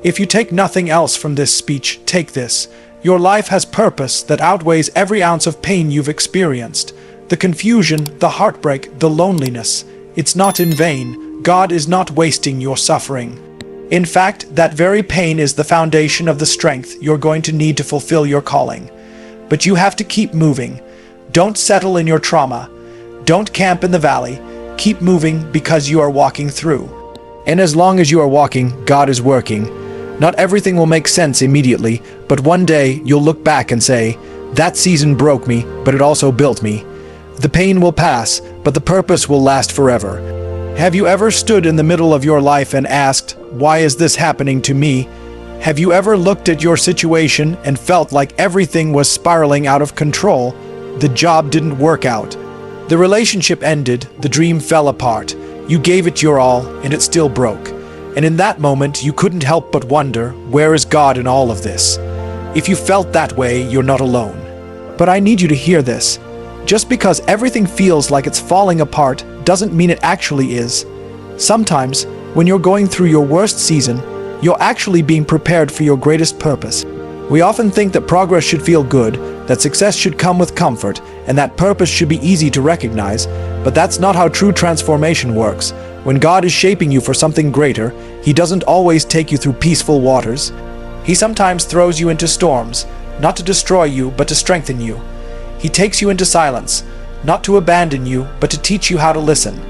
If you take nothing else from this speech, take this. Your life has purpose that outweighs every ounce of pain you've experienced. The confusion, the heartbreak, the loneliness. It's not in vain. God is not wasting your suffering. In fact, that very pain is the foundation of the strength you're going to need to fulfill your calling. But you have to keep moving. Don't settle in your trauma. Don't camp in the valley. Keep moving because you are walking through. And as long as you are walking, God is working. Not everything will make sense immediately, but one day you'll look back and say, "That season broke me, but it also built me." The pain will pass, but the purpose will last forever. Have you ever stood in the middle of your life and asked, "Why is this happening to me?" Have you ever looked at your situation and felt like everything was spiraling out of control? The job didn't work out. The relationship ended, the dream fell apart. You gave it your all, and it still broke. And in that moment, you couldn't help but wonder, where is God in all of this? If you felt that way, you're not alone. But I need you to hear this. Just because everything feels like it's falling apart doesn't mean it actually is. Sometimes, when you're going through your worst season, you're actually being prepared for your greatest purpose. We often think that progress should feel good, that success should come with comfort, and that purpose should be easy to recognize, but that's not how true transformation works. When God is shaping you for something greater, He doesn't always take you through peaceful waters. He sometimes throws you into storms, not to destroy you, but to strengthen you. He takes you into silence, not to abandon you, but to teach you how to listen.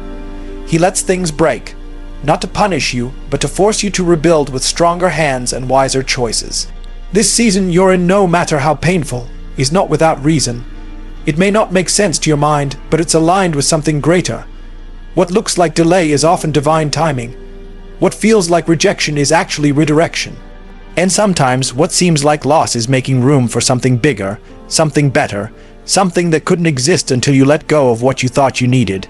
He lets things break, not to punish you, but to force you to rebuild with stronger hands and wiser choices. This season you're in, no matter how painful, is not without reason. It may not make sense to your mind, but it's aligned with something greater. What looks like delay is often divine timing. What feels like rejection is actually redirection. And sometimes what seems like loss is making room for something bigger, something better, something that couldn't exist until you let go of what you thought you needed.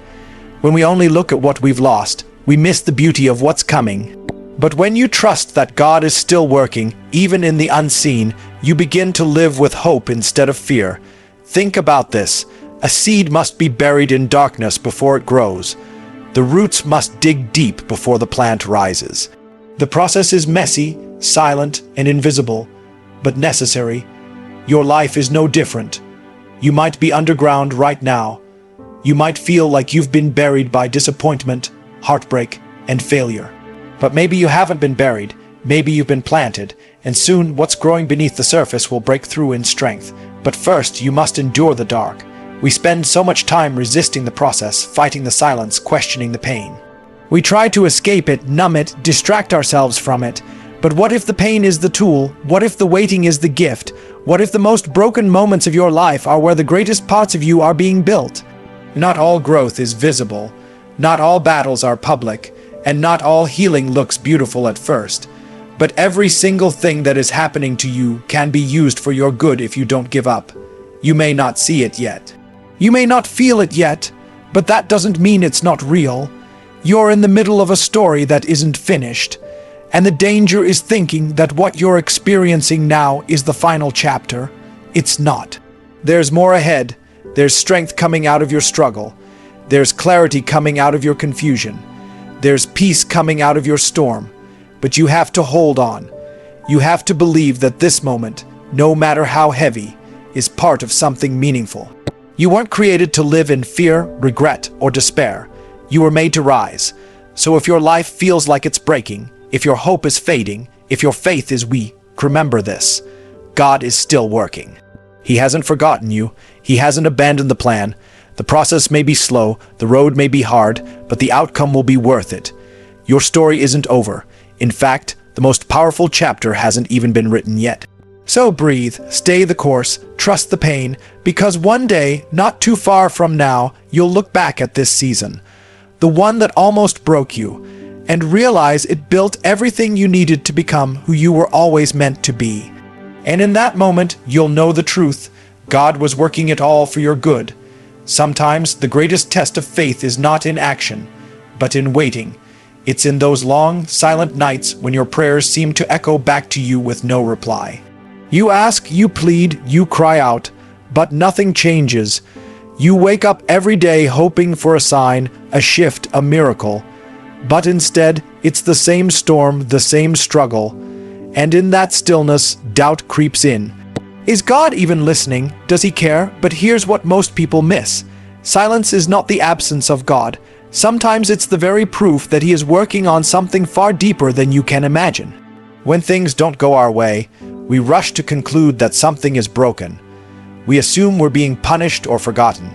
When we only look at what we've lost, we miss the beauty of what's coming. But when you trust that God is still working, even in the unseen, you begin to live with hope instead of fear. Think about this. A seed must be buried in darkness before it grows. The roots must dig deep before the plant rises. The process is messy, silent, and invisible, but necessary. Your life is no different. You might be underground right now. You might feel like you've been buried by disappointment, heartbreak, and failure. But maybe you haven't been buried, maybe you've been planted, and soon what's growing beneath the surface will break through in strength. But first, you must endure the dark. We spend so much time resisting the process, fighting the silence, questioning the pain. We try to escape it, numb it, distract ourselves from it. But what if the pain is the tool? What if the waiting is the gift? What if the most broken moments of your life are where the greatest parts of you are being built? Not all growth is visible. Not all battles are public. And not all healing looks beautiful at first. But every single thing that is happening to you can be used for your good if you don't give up. You may not see it yet. You may not feel it yet, but that doesn't mean it's not real. You're in the middle of a story that isn't finished. And the danger is thinking that what you're experiencing now is the final chapter. It's not. There's more ahead. There's strength coming out of your struggle. There's clarity coming out of your confusion. There's peace coming out of your storm. But you have to hold on. You have to believe that this moment, no matter how heavy, is part of something meaningful. You weren't created to live in fear, regret, or despair. You were made to rise. So if your life feels like it's breaking, if your hope is fading, if your faith is weak, remember this. God is still working. He hasn't forgotten you. He hasn't abandoned the plan. The process may be slow, the road may be hard, but the outcome will be worth it. Your story isn't over. In fact, the most powerful chapter hasn't even been written yet. So breathe, stay the course, trust the pain, because one day, not too far from now, you'll look back at this season, the one that almost broke you, and realize it built everything you needed to become who you were always meant to be. And in that moment, you'll know the truth. God was working it all for your good. Sometimes the greatest test of faith is not in action, but in waiting. It's in those long, silent nights when your prayers seem to echo back to you with no reply. You ask, you plead, you cry out, but nothing changes. You wake up every day hoping for a sign, a shift, a miracle. But instead, it's the same storm, the same struggle. And in that stillness, doubt creeps in. Is God even listening? Does he care? But here's what most people miss. Silence is not the absence of God. Sometimes it's the very proof that he is working on something far deeper than you can imagine. When things don't go our way, we rush to conclude that something is broken. We assume we're being punished or forgotten.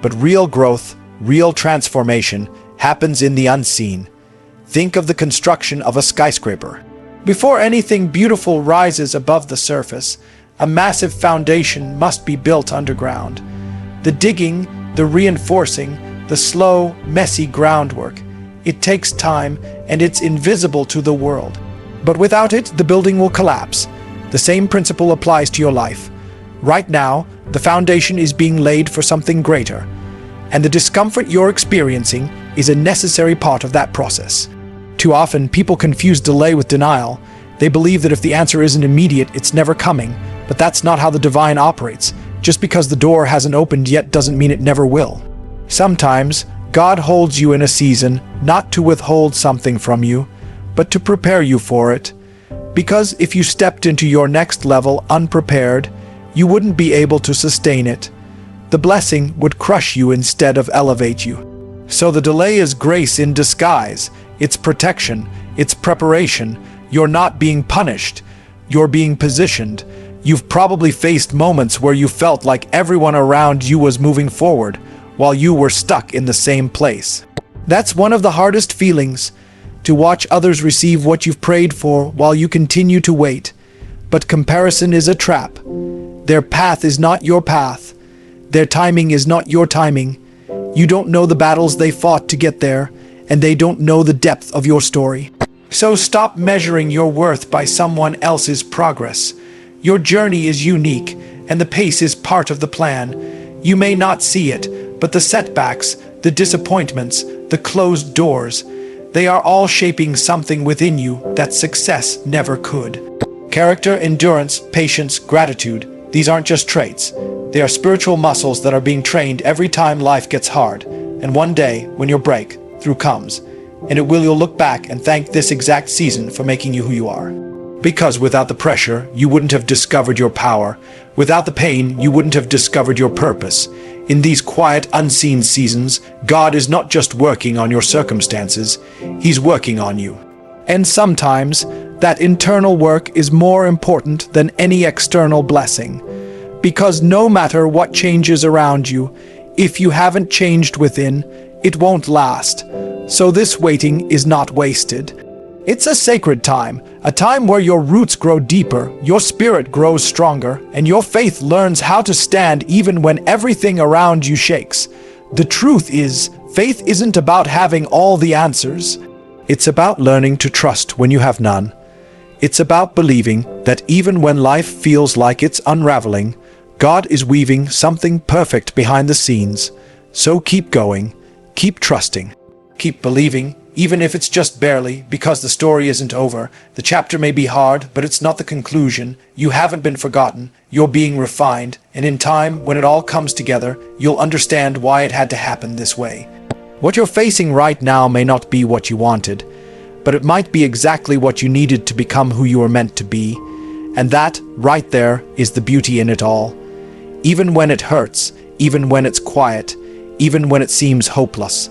But real growth, real transformation, happens in the unseen. Think of the construction of a skyscraper. Before anything beautiful rises above the surface, a massive foundation must be built underground. The digging, the reinforcing, the slow, messy groundwork. It takes time, and it's invisible to the world. But without it, the building will collapse. The same principle applies to your life. Right now, the foundation is being laid for something greater, and the discomfort you're experiencing is a necessary part of that process. Too often, people confuse delay with denial. They believe that if the answer isn't immediate, it's never coming, but that's not how the divine operates. Just because the door hasn't opened yet doesn't mean it never will. Sometimes, God holds you in a season not to withhold something from you, but to prepare you for it. Because if you stepped into your next level unprepared, you wouldn't be able to sustain it. The blessing would crush you instead of elevate you. So the delay is grace in disguise. It's protection. It's preparation. You're not being punished. You're being positioned. You've probably faced moments where you felt like everyone around you was moving forward, while you were stuck in the same place. That's one of the hardest feelings, to watch others receive what you've prayed for while you continue to wait. But comparison is a trap. Their path is not your path. Their timing is not your timing. You don't know the battles they fought to get there, and they don't know the depth of your story. So stop measuring your worth by someone else's progress. Your journey is unique, and the pace is part of the plan. You may not see it, but the setbacks, the disappointments, the closed doors, they are all shaping something within you that success never could. Character, endurance, patience, gratitude, these aren't just traits. They are spiritual muscles that are being trained every time life gets hard. And one day, when your breakthrough comes, you'll look back and thank this exact season for making you who you are. Because without the pressure, you wouldn't have discovered your power. Without the pain, you wouldn't have discovered your purpose. In these quiet, unseen seasons, God is not just working on your circumstances, He's working on you. And sometimes, that internal work is more important than any external blessing. Because no matter what changes around you, if you haven't changed within, it won't last. So this waiting is not wasted. It's a sacred time, a time where your roots grow deeper, your spirit grows stronger, and your faith learns how to stand even when everything around you shakes. The truth is, faith isn't about having all the answers. It's about learning to trust when you have none. It's about believing that even when life feels like it's unraveling, God is weaving something perfect behind the scenes. So keep going, keep trusting, keep believing, even if it's just barely, because the story isn't over. The chapter may be hard, but it's not the conclusion. You haven't been forgotten, you're being refined, and in time, when it all comes together, you'll understand why it had to happen this way. What you're facing right now may not be what you wanted, but it might be exactly what you needed to become who you were meant to be. And that, right there, is the beauty in it all. Even when it hurts, even when it's quiet, even when it seems hopeless,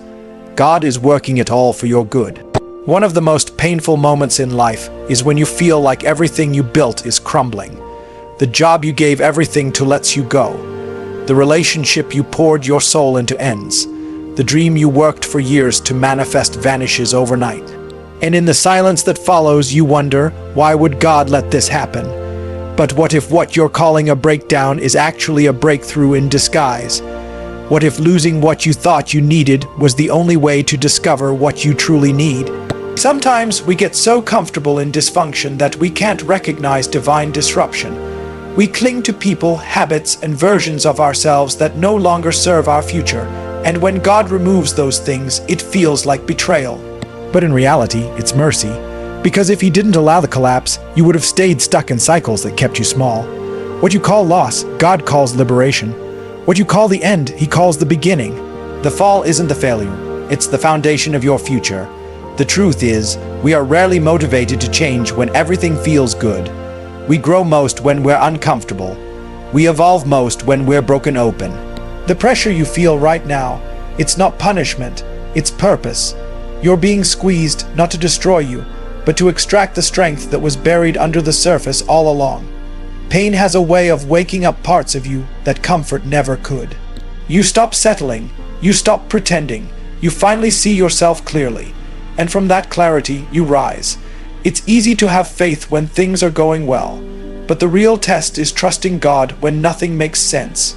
God is working it all for your good. One of the most painful moments in life is when you feel like everything you built is crumbling. The job you gave everything to lets you go. The relationship you poured your soul into ends. The dream you worked for years to manifest vanishes overnight. And in the silence that follows, you wonder, why would God let this happen? But what if what you're calling a breakdown is actually a breakthrough in disguise? What if losing what you thought you needed was the only way to discover what you truly need? Sometimes we get so comfortable in dysfunction that we can't recognize divine disruption. We cling to people, habits, and versions of ourselves that no longer serve our future. And when God removes those things, it feels like betrayal. But in reality, it's mercy. Because if He didn't allow the collapse, you would have stayed stuck in cycles that kept you small. What you call loss, God calls liberation. What you call the end, He calls the beginning. The fall isn't the failure, it's the foundation of your future. The truth is, we are rarely motivated to change when everything feels good. We grow most when we're uncomfortable. We evolve most when we're broken open. The pressure you feel right now, it's not punishment, it's purpose. You're being squeezed not to destroy you, but to extract the strength that was buried under the surface all along. Pain has a way of waking up parts of you that comfort never could. You stop settling, you stop pretending, you finally see yourself clearly, and from that clarity you rise. It's easy to have faith when things are going well, but the real test is trusting God when nothing makes sense.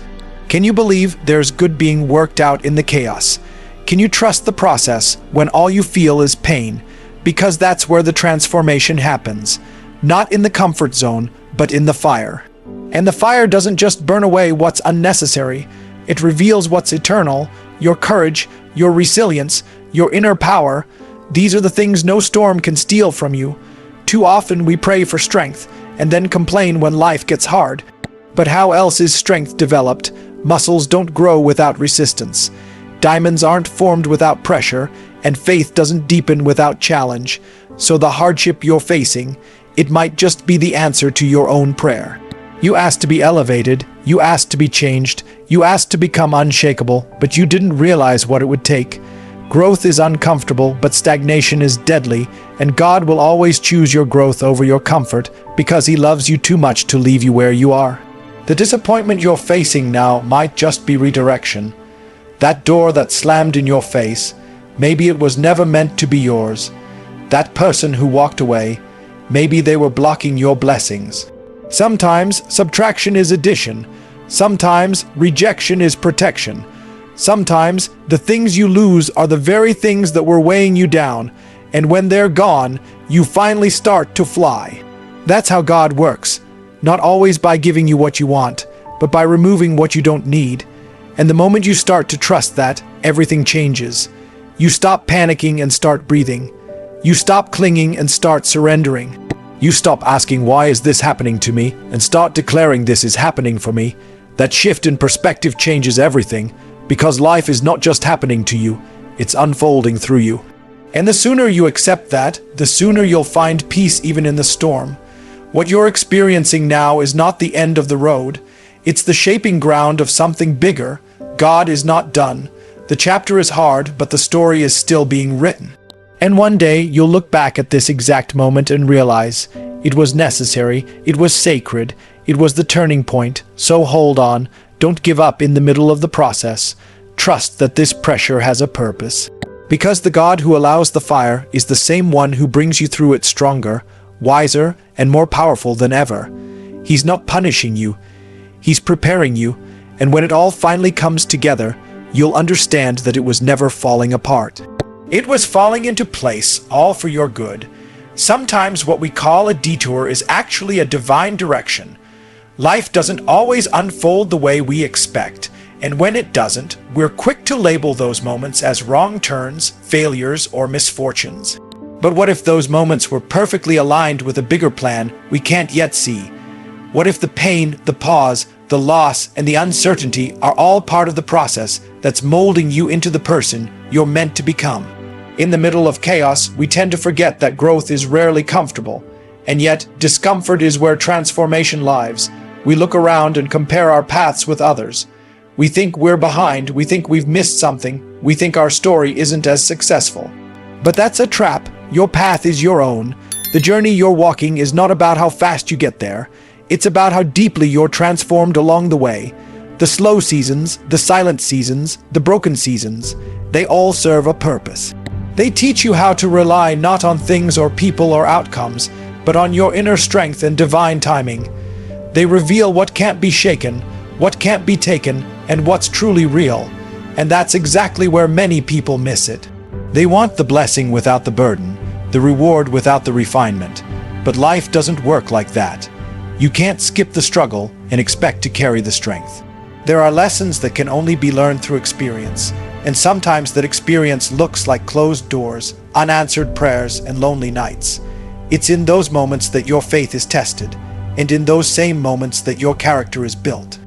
Can you believe there's good being worked out in the chaos? Can you trust the process when all you feel is pain? Because that's where the transformation happens. Not in the comfort zone, but in the fire. And the fire doesn't just burn away what's unnecessary. It reveals what's eternal, your courage, your resilience, your inner power. These are the things no storm can steal from you. Too often we pray for strength and then complain when life gets hard. But how else is strength developed? Muscles don't grow without resistance. Diamonds aren't formed without pressure, and faith doesn't deepen without challenge. So the hardship you're facing, it might just be the answer to your own prayer. You asked to be elevated, you asked to be changed, you asked to become unshakable, but you didn't realize what it would take. Growth is uncomfortable, but stagnation is deadly, and God will always choose your growth over your comfort because He loves you too much to leave you where you are. The disappointment you're facing now might just be redirection. That door that slammed in your face, maybe it was never meant to be yours. That person who walked away, maybe they were blocking your blessings. Sometimes subtraction is addition. Sometimes rejection is protection. Sometimes the things you lose are the very things that were weighing you down, and when they're gone, you finally start to fly. That's how God works, not always by giving you what you want, but by removing what you don't need. And the moment you start to trust that, everything changes. You stop panicking and start breathing. You stop clinging and start surrendering. You stop asking, why is this happening to me? And start declaring, this is happening for me. That shift in perspective changes everything, because life is not just happening to you, it's unfolding through you. And the sooner you accept that, the sooner you'll find peace even in the storm. What you're experiencing now is not the end of the road. It's the shaping ground of something bigger. God is not done. The chapter is hard, but the story is still being written. And one day you'll look back at this exact moment and realize it was necessary, it was sacred, it was the turning point. So hold on, don't give up in the middle of the process. Trust that this pressure has a purpose. Because the God who allows the fire is the same one who brings you through it stronger, wiser, and more powerful than ever. He's not punishing you, He's preparing you, and when it all finally comes together, you'll understand that it was never falling apart. It was falling into place, all for your good. Sometimes what we call a detour is actually a divine direction. Life doesn't always unfold the way we expect, and when it doesn't, we're quick to label those moments as wrong turns, failures, or misfortunes. But what if those moments were perfectly aligned with a bigger plan we can't yet see? What if the pain, the pause, the loss, and the uncertainty are all part of the process that's molding you into the person you're meant to become? In the middle of chaos, we tend to forget that growth is rarely comfortable, and yet discomfort is where transformation lives. We look around and compare our paths with others. We think we're behind, we think we've missed something, we think our story isn't as successful. But that's a trap. Your path is your own. The journey you're walking is not about how fast you get there. It's about how deeply you're transformed along the way. The slow seasons, the silent seasons, the broken seasons, they all serve a purpose. They teach you how to rely not on things or people or outcomes, but on your inner strength and divine timing. They reveal what can't be shaken, what can't be taken, and what's truly real. And that's exactly where many people miss it. They want the blessing without the burden, the reward without the refinement. But life doesn't work like that. You can't skip the struggle and expect to carry the strength. There are lessons that can only be learned through experience, and sometimes that experience looks like closed doors, unanswered prayers, and lonely nights. It's in those moments that your faith is tested, and in those same moments that your character is built.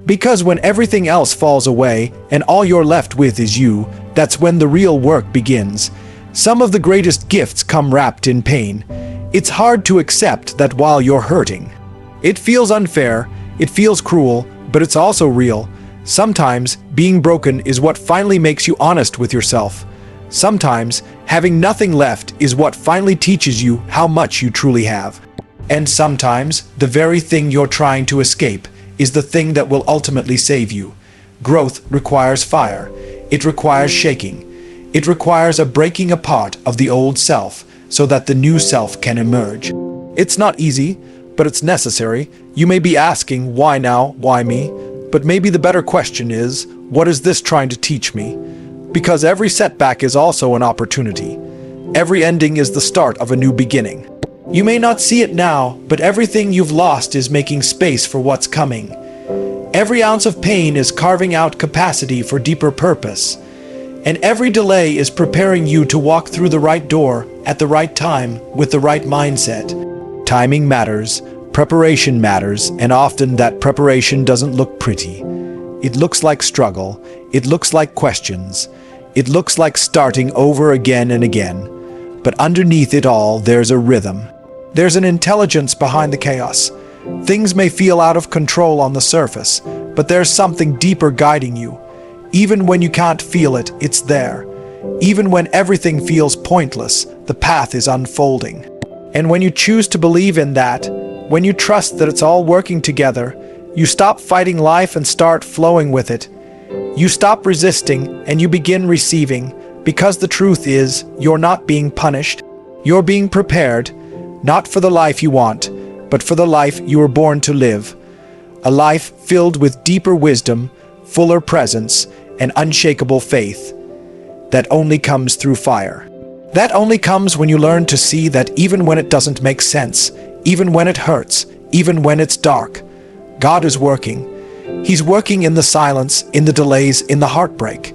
Because when everything else falls away and all you're left with is you, that's when the real work begins. Some of the greatest gifts come wrapped in pain. It's hard to accept that while you're hurting. It feels unfair, it feels cruel, but it's also real. Sometimes being broken is what finally makes you honest with yourself. Sometimes having nothing left is what finally teaches you how much you truly have. And sometimes the very thing you're trying to escape is the thing that will ultimately save you. Growth requires fire. It requires shaking. It requires a breaking apart of the old self so that the new self can emerge. It's not easy, but it's necessary. You may be asking, why now? Why me? But maybe the better question is, what is this trying to teach me? Because every setback is also an opportunity. Every ending is the start of a new beginning. You may not see it now, but everything you've lost is making space for what's coming. Every ounce of pain is carving out capacity for deeper purpose. And every delay is preparing you to walk through the right door at the right time with the right mindset. Timing matters, preparation matters, and often that preparation doesn't look pretty. It looks like struggle, it looks like questions, it looks like starting over again and again. But underneath it all, there's a rhythm. There's an intelligence behind the chaos. Things may feel out of control on the surface, but there's something deeper guiding you. Even when you can't feel it, it's there. Even when everything feels pointless, the path is unfolding. And when you choose to believe in that, when you trust that it's all working together, you stop fighting life and start flowing with it. You stop resisting and you begin receiving, because the truth is, you're not being punished. You're being prepared, not for the life you want, but for the life you were born to live. A life filled with deeper wisdom, fuller presence, and unshakable faith that only comes through fire. That only comes when you learn to see that even when it doesn't make sense, even when it hurts, even when it's dark, God is working. He's working in the silence, in the delays, in the heartbreak.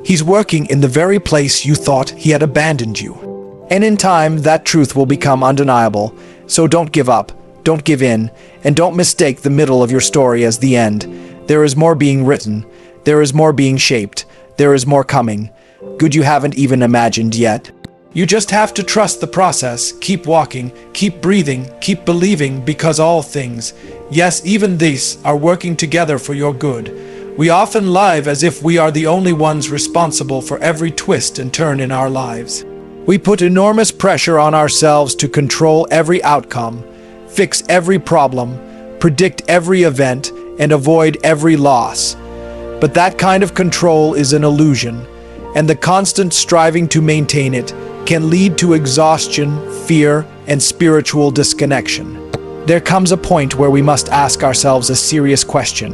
He's working in the very place you thought He had abandoned you. And in time, that truth will become undeniable. So don't give up, don't give in, and don't mistake the middle of your story as the end. There is more being written. There is more being shaped. There is more coming. Good you haven't even imagined yet. You just have to trust the process, keep walking, keep breathing, keep believing, because all things, yes, even these, are working together for your good. We often live as if we are the only ones responsible for every twist and turn in our lives. We put enormous pressure on ourselves to control every outcome, fix every problem, predict every event, and avoid every loss. But that kind of control is an illusion, and the constant striving to maintain it can lead to exhaustion, fear, and spiritual disconnection. There comes a point where we must ask ourselves a serious question.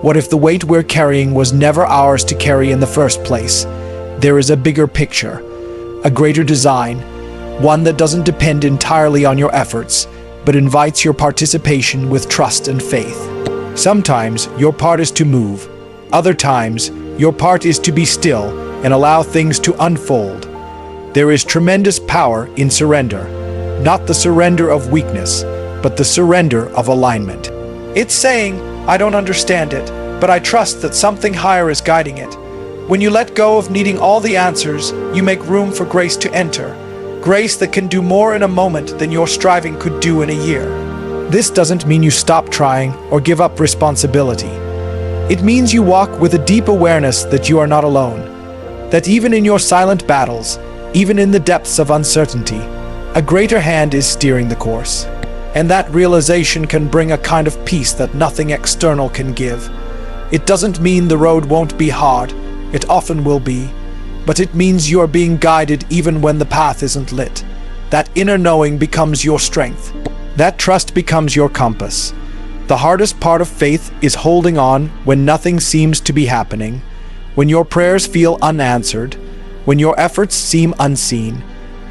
What if the weight we're carrying was never ours to carry in the first place? There is a bigger picture, a greater design, one that doesn't depend entirely on your efforts, but invites your participation with trust and faith. Sometimes your part is to move. Other times, your part is to be still and allow things to unfold. There is tremendous power in surrender, not the surrender of weakness, but the surrender of alignment. It's saying, I don't understand it, but I trust that something higher is guiding it. When you let go of needing all the answers, you make room for grace to enter. Grace that can do more in a moment than your striving could do in a year. This doesn't mean you stop trying or give up responsibility. It means you walk with a deep awareness that you are not alone. That even in your silent battles, even in the depths of uncertainty, a greater hand is steering the course. And that realization can bring a kind of peace that nothing external can give. It doesn't mean the road won't be hard. It often will be. But it means you are being guided even when the path isn't lit. That inner knowing becomes your strength. That trust becomes your compass. The hardest part of faith is holding on when nothing seems to be happening, when your prayers feel unanswered, when your efforts seem unseen,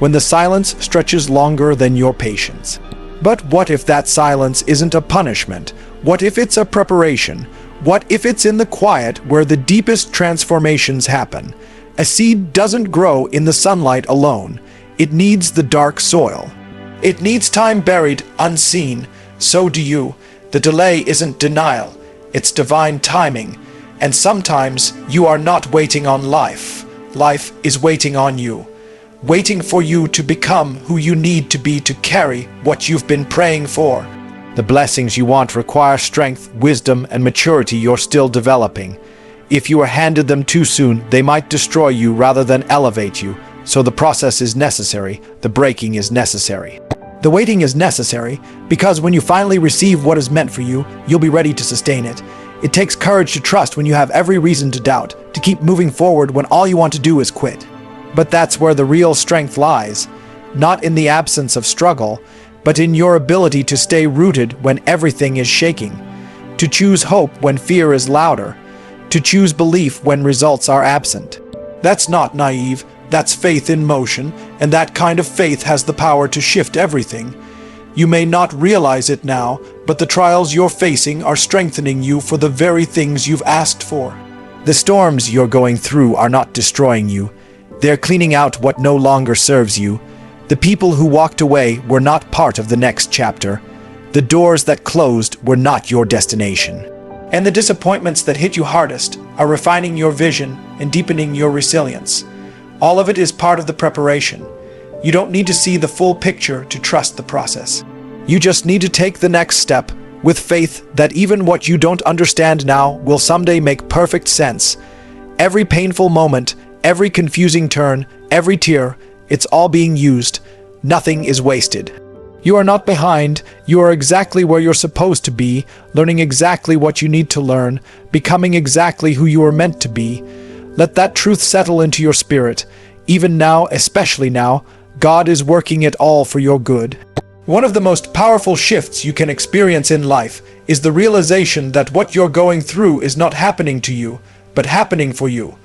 when the silence stretches longer than your patience. But what if that silence isn't a punishment? What if it's a preparation? What if it's in the quiet where the deepest transformations happen? A seed doesn't grow in the sunlight alone. It needs the dark soil. It needs time buried, unseen. So do you. The delay isn't denial. It's divine timing. And sometimes you are not waiting on life. Life is waiting on you. waiting for you to become who you need to be to carry what you've been praying for. The blessings you want require strength, wisdom, and maturity you're still developing. If you are handed them too soon, they might destroy you rather than elevate you. So the process is necessary, the breaking is necessary. The waiting is necessary because when you finally receive what is meant for you, you'll be ready to sustain it. It takes courage to trust when you have every reason to doubt, to keep moving forward when all you want to do is quit. But that's where the real strength lies, not in the absence of struggle, but in your ability to stay rooted when everything is shaking, to choose hope when fear is louder, to choose belief when results are absent. That's not naive, that's faith in motion, and that kind of faith has the power to shift everything. You may not realize it now, but the trials you're facing are strengthening you for the very things you've asked for. The storms you're going through are not destroying you. They're cleaning out what no longer serves you. The people who walked away were not part of the next chapter. The doors that closed were not your destination. And the disappointments that hit you hardest are refining your vision and deepening your resilience. All of it is part of the preparation. You don't need to see the full picture to trust the process. You just need to take the next step with faith that even what you don't understand now will someday make perfect sense. Every painful moment, every confusing turn, every tear, it's all being used. Nothing is wasted. You are not behind. You are exactly where you're supposed to be, learning exactly what you need to learn, becoming exactly who you are meant to be. Let that truth settle into your spirit. Even now, especially now, God is working it all for your good. One of the most powerful shifts you can experience in life is the realization that what you're going through is not happening to you, but happening for you.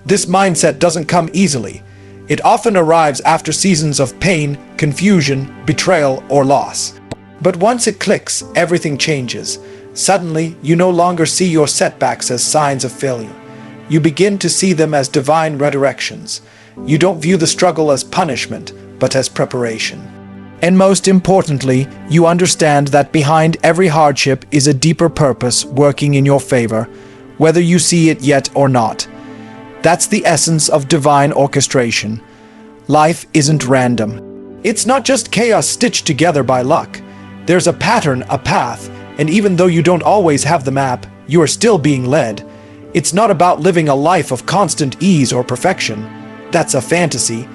This mindset doesn't come easily. It often arrives after seasons of pain, confusion, betrayal, or loss. But once it clicks, everything changes. Suddenly, you no longer see your setbacks as signs of failure. You begin to see them as divine redirections. You don't view the struggle as punishment, but as preparation. And most importantly, you understand that behind every hardship is a deeper purpose working in your favor, whether you see it yet or not. That's the essence of divine orchestration. Life isn't random. It's not just chaos stitched together by luck. There's a pattern, a path, and even though you don't always have the map, you are still being led. It's not about living a life of constant ease or perfection. That's a fantasy.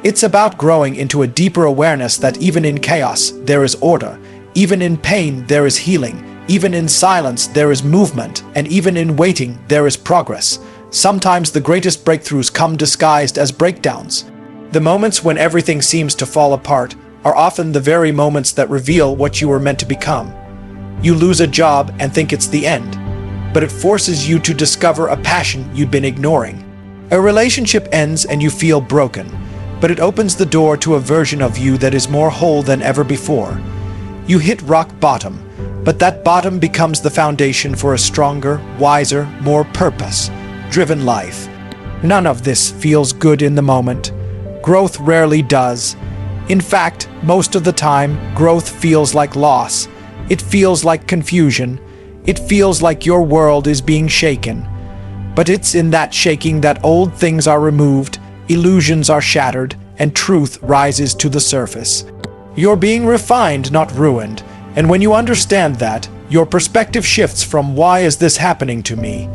It's about growing into a deeper awareness that even in chaos, there is order. Even in pain, there is healing. Even in silence, there is movement. And even in waiting, there is progress. Sometimes the greatest breakthroughs come disguised as breakdowns. The moments when everything seems to fall apart are often the very moments that reveal what you were meant to become. You lose a job and think it's the end, but it forces you to discover a passion you'd been ignoring. A relationship ends and you feel broken, but it opens the door to a version of you that is more whole than ever before. You hit rock bottom, but that bottom becomes the foundation for a stronger, wiser, more purpose-driven life. None of this feels good in the moment. Growth rarely does. In fact, most of the time, growth feels like loss. It feels like confusion. It feels like your world is being shaken. But it's in that shaking that old things are removed, illusions are shattered, and truth rises to the surface. You're being refined, not ruined. And when you understand that, your perspective shifts from "why is this happening to me?"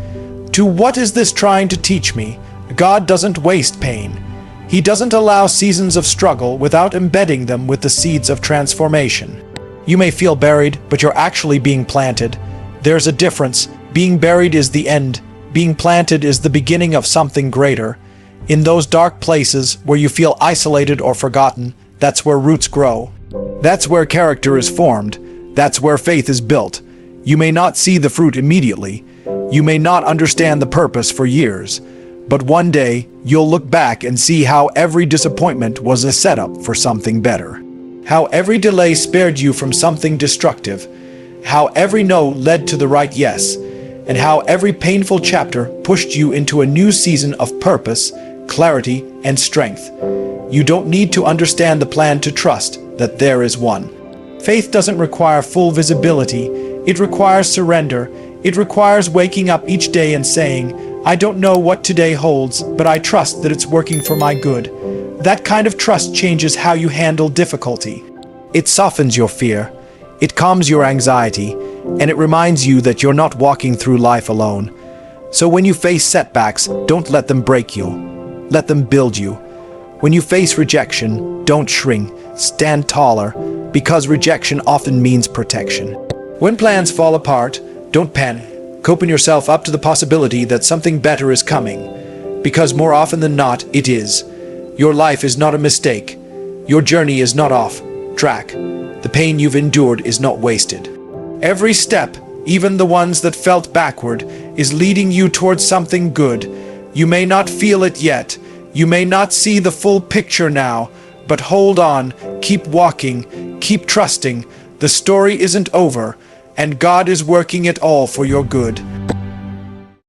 to "what is this trying to teach me?" God doesn't waste pain. He doesn't allow seasons of struggle without embedding them with the seeds of transformation. You may feel buried, but you're actually being planted. There's a difference. Being buried is the end. Being planted is the beginning of something greater. In those dark places where you feel isolated or forgotten, that's where roots grow. That's where character is formed. That's where faith is built. You may not see the fruit immediately. You may not understand the purpose for years. But one day, you'll look back and see how every disappointment was a setup for something better. How every delay spared you from something destructive. How every no led to the right yes. And how every painful chapter pushed you into a new season of purpose, clarity, and strength. You don't need to understand the plan to trust that there is one. Faith doesn't require full visibility. It requires surrender. It requires waking up each day and saying, "I don't know what today holds, but I trust that it's working for my good." That kind of trust changes how you handle difficulty. It softens your fear, it calms your anxiety, and it reminds you that you're not walking through life alone. So when you face setbacks, don't let them break you. Let them build you. When you face rejection, don't shrink, stand taller, because rejection often means protection. When plans fall apart, don't panic. Open yourself up to the possibility that something better is coming, because more often than not, it is. Your life is not a mistake. Your journey is not off track. The pain you've endured is not wasted. Every step, even the ones that felt backward, is leading you towards something good. You may not feel it yet. You may not see the full picture now, but hold on, keep walking, keep trusting. The story isn't over, and God is working it all for your good.